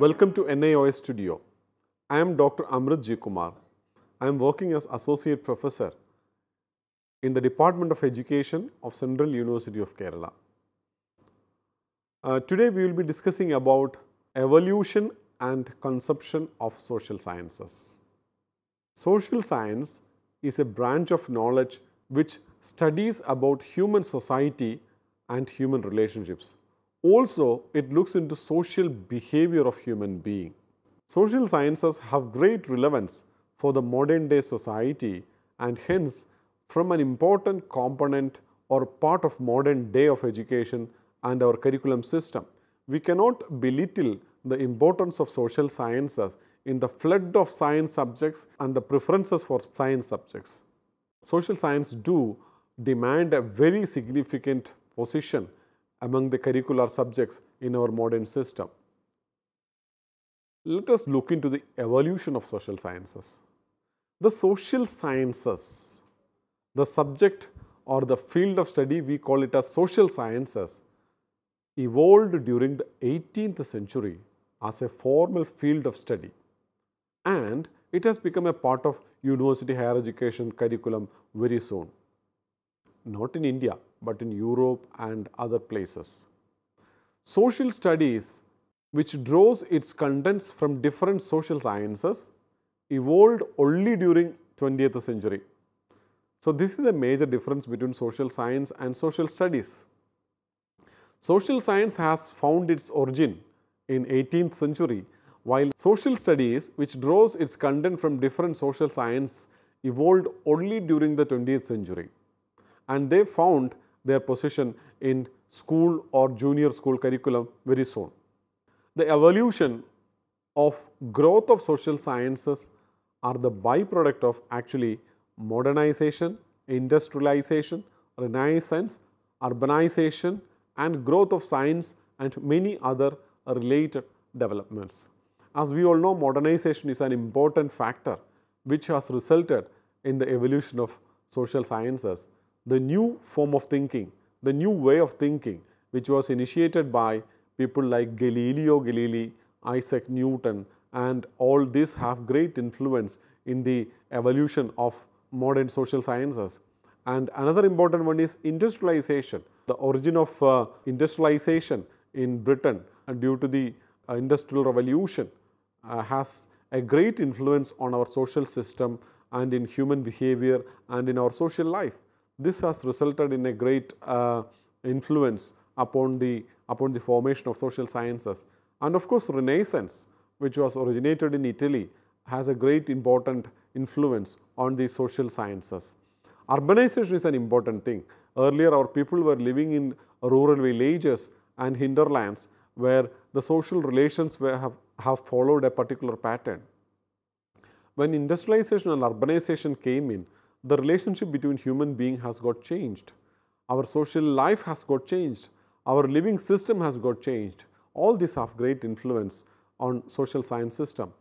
Welcome to NIOS Studio. I am Dr. Amrit G. Kumar. I am working as Associate Professor in the Department of Education of Central University of Kerala. Today we will be discussing about evolution and conception of social sciences. Social science is a branch of knowledge which studies about human society and human relationships. Also, it looks into social behavior of human being. Social sciences have great relevance for the modern day society and hence from an important component or part of modern day of education and our curriculum system. We cannot belittle the importance of social sciences in the flood of science subjects and the preferences for science subjects. Social science do demand a very significant position among the curricular subjects in our modern system. Let us look into the evolution of social sciences. The social sciences, the subject or the field of study, we call it as social sciences, evolved during the 18th century as a formal field of study, and it has become a part of university higher education curriculum very soon. Not in India, but in Europe and other places. Social studies, which draws its contents from different social sciences, evolved only during 20th century. So this is a major difference between social science and social studies. Social science has found its origin in 18th century, while social studies, which draws its content from different social science, evolved only during the 20th century. And they found their position in school or junior school curriculum very soon. The evolution of growth of social sciences are the byproduct of actually modernization, industrialization, renaissance, urbanization and growth of science and many other related developments. As we all know, modernization is an important factor which has resulted in the evolution of social sciences. The new form of thinking, the new way of thinking, which was initiated by people like Galileo Galilei, Isaac Newton, and all these have great influence in the evolution of modern social sciences. And another important one is industrialization. The origin of industrialization in Britain due to the Industrial Revolution has a great influence on our social system and in human behavior and in our social life. This has resulted in a great influence upon the formation of social sciences. And of course, Renaissance, which was originated in Italy, has a great important influence on the social sciences. Urbanization is an important thing. Earlier, our people were living in rural villages and hinterlands where the social relations have followed a particular pattern. When industrialization and urbanization came in, the relationship between human beings has got changed. Our social life has got changed. Our living system has got changed. All these have great influence on social science system.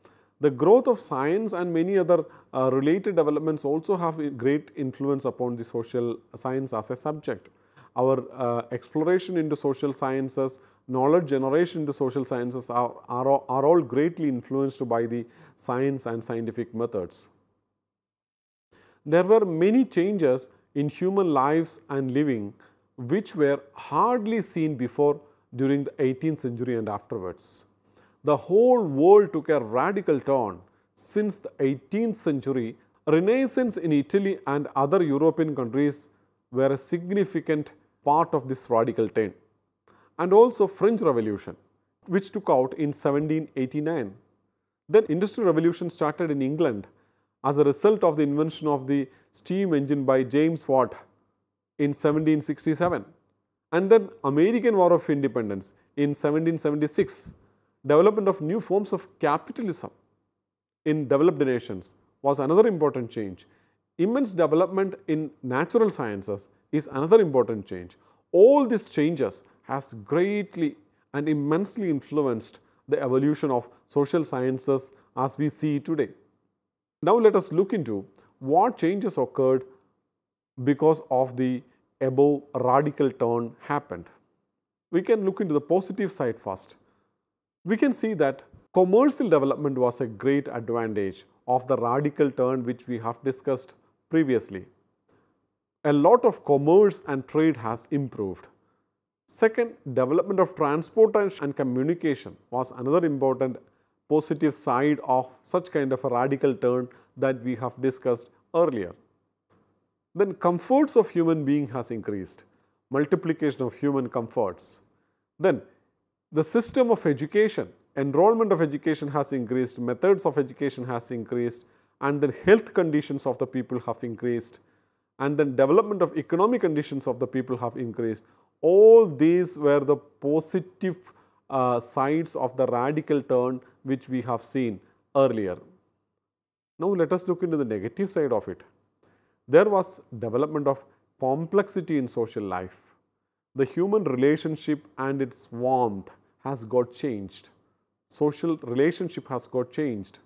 The growth of science and many other related developments also have a great influence upon the social science as a subject. Our exploration into social sciences, knowledge generation into social sciences are all greatly influenced by the science and scientific methods. There were many changes in human lives and living which were hardly seen before during the 18th century and afterwards. The whole world took a radical turn since the 18th century. Renaissance in Italy and other European countries were a significant part of this radical turn. And also French Revolution, which took out in 1789. Then Industrial Revolution started in England as a result of the invention of the steam engine by James Watt in 1767. And then American War of Independence in 1776. Development of new forms of capitalism in developed nations was another important change. Immense development in natural sciences is another important change. All these changes has greatly and immensely influenced the evolution of social sciences as we see today. Now let us look into what changes occurred because of the above radical turn happened. We can look into the positive side first. We can see that Commercial development was a great advantage of the radical turn which we have discussed previously. A lot of commerce and trade has improved. Second, development of transportation and communication was another important positive side of such kind of a radical turn that we have discussed earlier. Then comforts of human being has increased, multiplication of human comforts. Then the system of education, enrollment of education has increased, methods of education has increased, and then health conditions of the people have increased, and then development of economic conditions of the people have increased. All these were the positive sides of the radical turn which we have seen earlier. Now let us look into the negative side of it. There was development of complexity in social life. The human relationship and its warmth has got changed. Social relationship has got changed.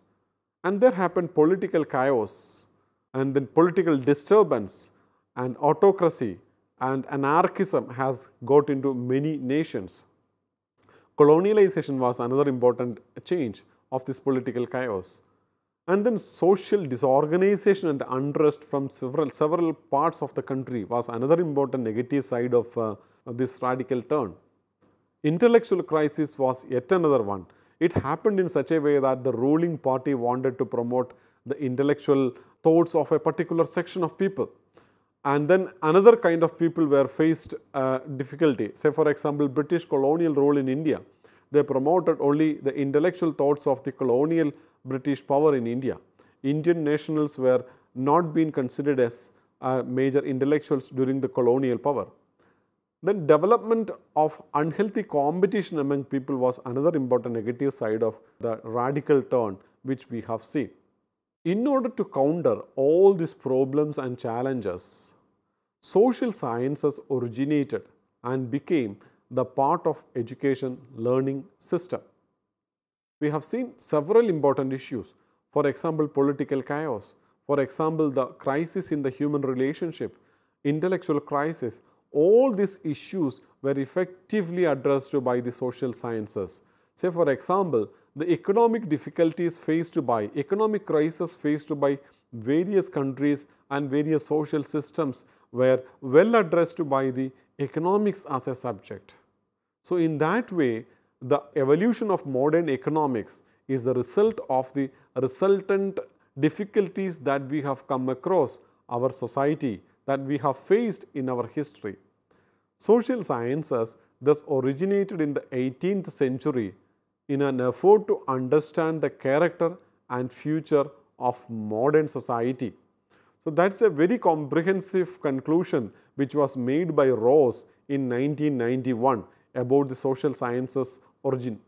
And there happened political chaos, and then political disturbance and autocracy and anarchism has got into many nations. Colonialization was another important change of this political chaos. And then social disorganization and unrest from several parts of the country was another important negative side of this radical turn. Intellectual crisis was yet another one. It happened in such a way that the ruling party wanted to promote the intellectual thoughts of a particular section of people. And then another kind of people were faced difficulty. Say for example, British colonial rule in India. They promoted only the intellectual thoughts of the colonial British power in India. Indian nationals were not being considered as major intellectuals during the colonial power. Then development of unhealthy competition among people was another important negative side of the radical turn which we have seen. In order to counter all these problems and challenges, social sciences originated and became the part of education learning system. We have seen several important issues. For example, political chaos. For example, the crisis in the human relationship, intellectual crisis. All these issues were effectively addressed by the social sciences. Say for example, the economic difficulties faced by, economic crisis faced by various countries and various social systems were well addressed by the economics as a subject. So in that way, the evolution of modern economics is the result of the resultant difficulties that we have come across our society, that we have faced in our history. Social sciences thus originated in the 18th century in an effort to understand the character and future of modern society. So that's a very comprehensive conclusion which was made by Ross in 1991 about the social sciences origin.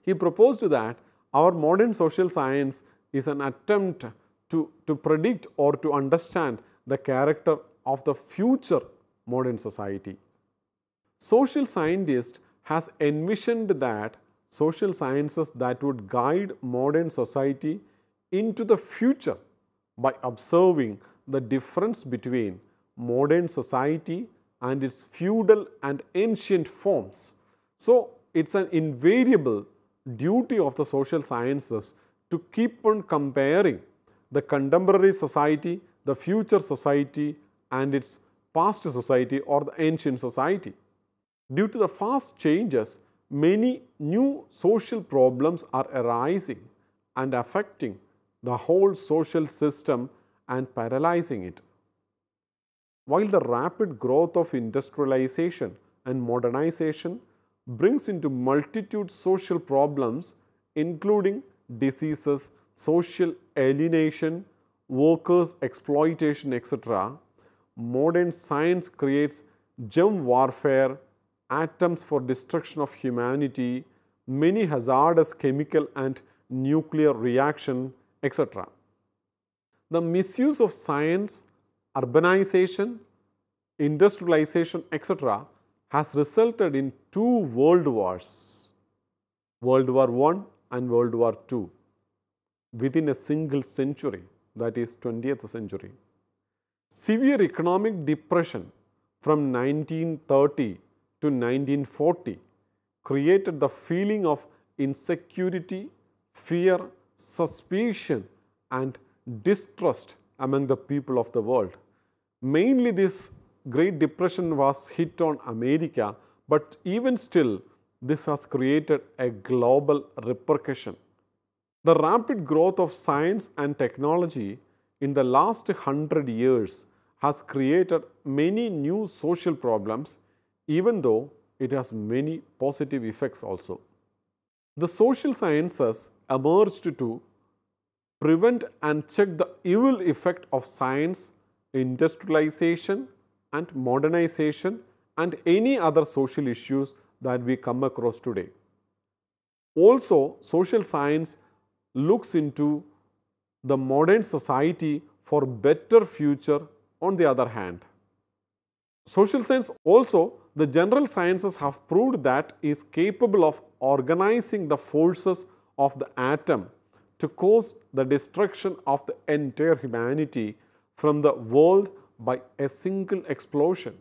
He proposed that our modern social science is an attempt to predict or to understand the character of the future modern society. Social scientist has envisioned that social sciences that would guide modern society into the future by observing the difference between modern society and its feudal and ancient forms. So it's an invariable duty of the social sciences to keep on comparing the contemporary society, the future society, and its past society or the ancient society. Due to the fast changes, many new social problems are arising and affecting the whole social system and paralyzing it. While the rapid growth of industrialization and modernization brings into multitude social problems, including diseases, social alienation, workers' exploitation, etc., modern science creates germ warfare, atoms for destruction of humanity, many hazardous chemical and nuclear reaction, etc. The misuse of science, urbanization, industrialization, etc. has resulted in two world wars, World War I and World War II, within a single century, that is 20th century. Severe economic depression from 1930 to 1940 created the feeling of insecurity, fear, suspicion, and distrust among the people of the world. Mainly this Great Depression was hit on America, but even still this has created a global repercussion. The rapid growth of science and technology in the last 100 years has created many new social problems, even though it has many positive effects also. The social sciences emerged to prevent and check the evil effect of science, industrialization, and modernization, and any other social issues that we come across today. Also, social science looks into the modern society for better future on the other hand. Social science also, the general sciences have proved that is capable of organizing the forces of the atom to cause the destruction of the entire humanity from the world by a single explosion.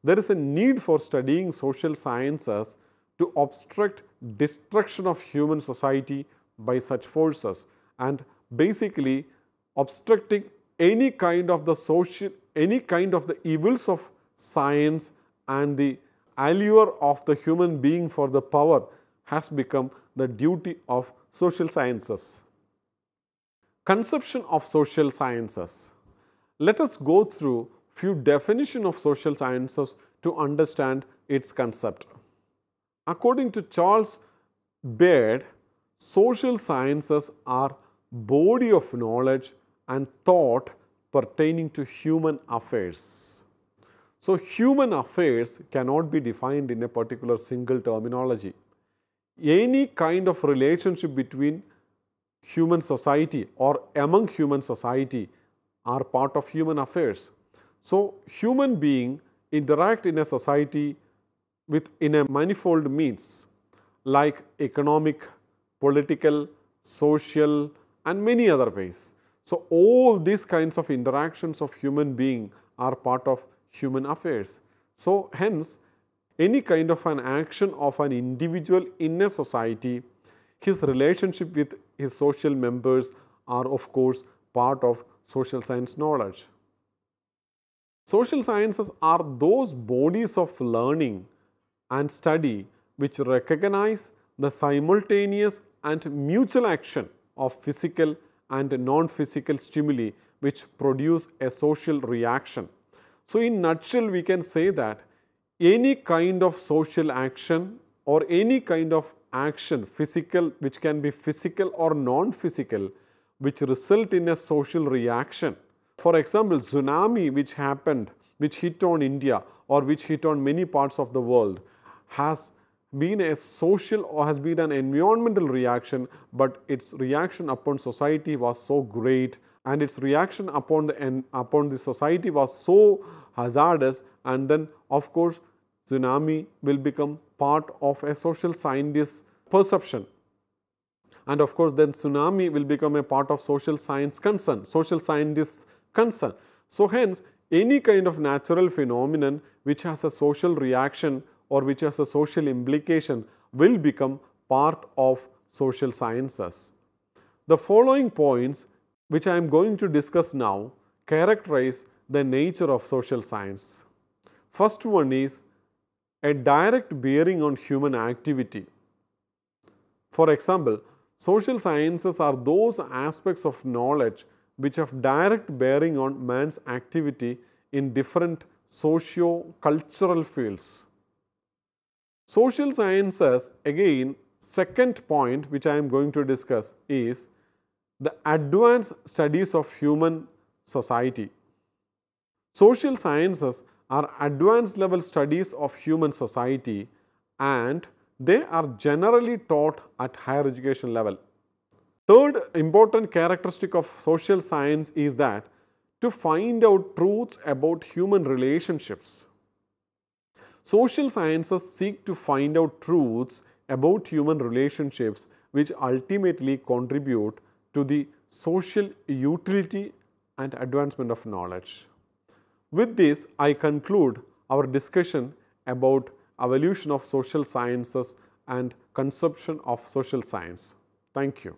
There is a need for studying social sciences to obstruct destruction of human society by such forces, and basically obstructing any kind of the evils of science and the allure of the human being for the power has become the duty of social sciences. Conception of social sciences. Let us go through few definitions of social sciences to understand its concept. According to Charles Baird, social sciences are body of knowledge and thought pertaining to human affairs. So, human affairs cannot be defined in a particular single terminology. Any kind of relationship between human society or among human society are part of human affairs. So, human beings interact in a society in a manifold means like economic, political, social, and many other ways. So, all these kinds of interactions of human being are part of human affairs. So, hence any kind of an action of an individual in a society, his relationship with his social members are of course part of social science knowledge. Social sciences are those bodies of learning and study which recognize the simultaneous and mutual action of physical and non-physical stimuli which produce a social reaction. So, in nutshell we can say that any kind of social action or any kind of action physical, which can be physical or non-physical, which result in a social reaction. For example, tsunami which hit on India or which hit on many parts of the world has been a social or has been an environmental reaction, but its reaction upon society was so great and its reaction upon the society was so hazardous, and then of course tsunami will become part of a social scientist perception, and of course then tsunami will become a part of social science concern, social scientist concern. So hence any kind of natural phenomenon which has a social reaction or which has a social implication will become part of social sciences. The following points which I am going to discuss now characterize the nature of social science. First one is a direct bearing on human activity. For example, social sciences are those aspects of knowledge which have direct bearing on man's activity in different socio-cultural fields. Social sciences, again, second point which I am going to discuss is the advanced studies of human society. Social sciences are advanced level studies of human society and they are generally taught at higher education level. Third important characteristic of social science is that to find out truths about human relationships. Social sciences seek to find out truths about human relationships which ultimately contribute to the social utility and advancement of knowledge. With this, I conclude our discussion about evolution of social sciences and conception of social science. Thank you.